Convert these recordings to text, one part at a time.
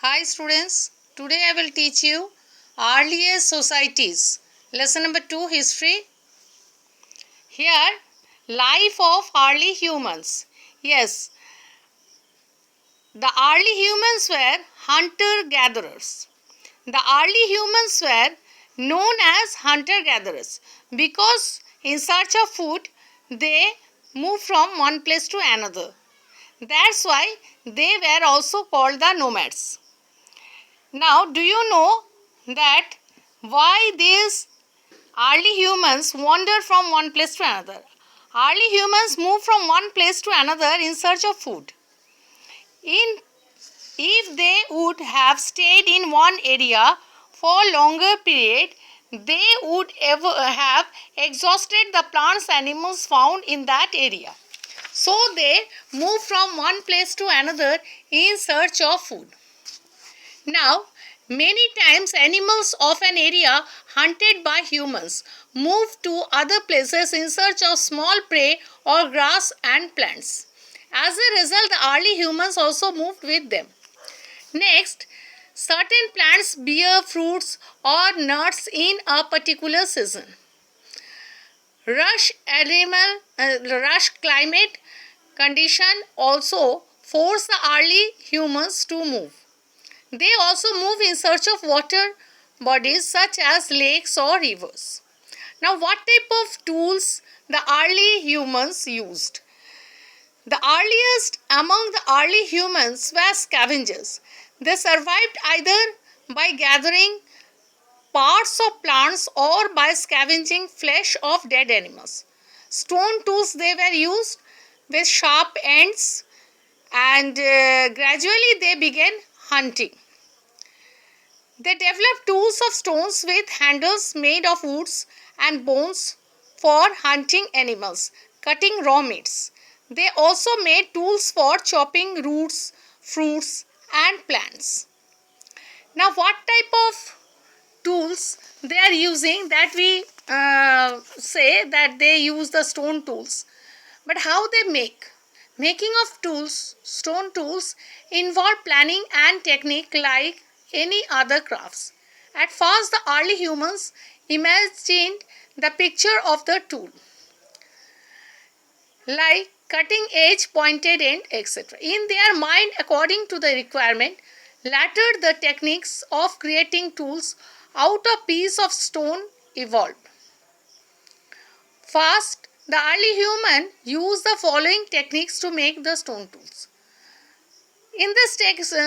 Hi students, today I will teach you earliest societies. Lesson number 2, history. Here, life of early humans. Yes, the early humans were hunter-gatherers. The early humans were known as hunter-gatherers because in search of food, they moved from one place to another. That's why they were also called the nomads. Now, do you know that why these early humans wander from one place to another? Early humans move from one place to another in search of food. If they would have stayed in one area for longer period, they would have exhausted the plants and animals found in that area. So they move from one place to another in search of food. Now, many times animals of an area hunted by humans move to other places in search of small prey or grass and plants. As a result, the early humans also moved with them. Next, certain plants bear fruits or nuts in a particular season. Rush climate condition also force the early humans to move. They also move in search of water bodies such as lakes or rivers. Now, what type of tools the early humans used? The earliest among the early humans were scavengers. They survived either by gathering parts of plants or by scavenging flesh of dead animals. Stone tools they were used with sharp ends and gradually they began hunting. They developed tools of stones with handles made of woods and bones for hunting animals, cutting raw meats. They also made tools for chopping roots, fruits, and plants. Now, what type of tools they are using, that we say that they use the stone tools, but how they make? Making of tools, stone tools, involve planning and technique like any other crafts. At first, the early humans imagined the picture of the tool, like cutting edge, pointed end, etc. in their mind according to the requirement. Later, the techniques of creating tools out of piece of stone evolved. First, the early human used the following techniques to make the stone tools. In this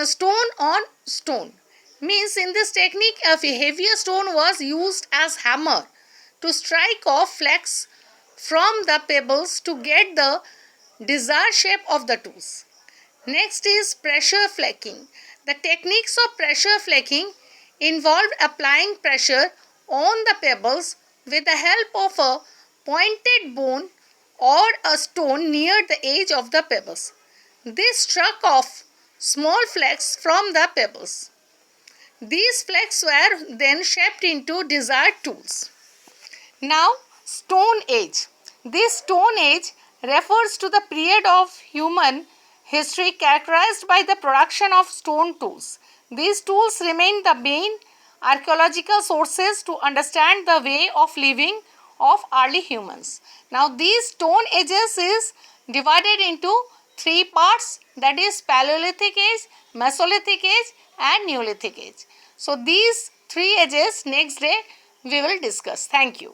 stone on stone means in this technique a heavier stone was used as hammer to strike off flakes from the pebbles to get the desired shape of the tools. Next is pressure flaking. The techniques of pressure flaking involved applying pressure on the pebbles with the help of a pointed bone or a stone near the edge of the pebbles. This struck off small flakes from the pebbles. These flakes were then shaped into desired tools. Now, Stone Age. This Stone Age refers to the period of human history characterized by the production of stone tools. These tools remain the main archaeological sources to understand the way of living of early humans. Now, these Stone Ages is divided into three parts, that is Paleolithic Age, Mesolithic Age and Neolithic Age. So, these three ages next day we will discuss. Thank you.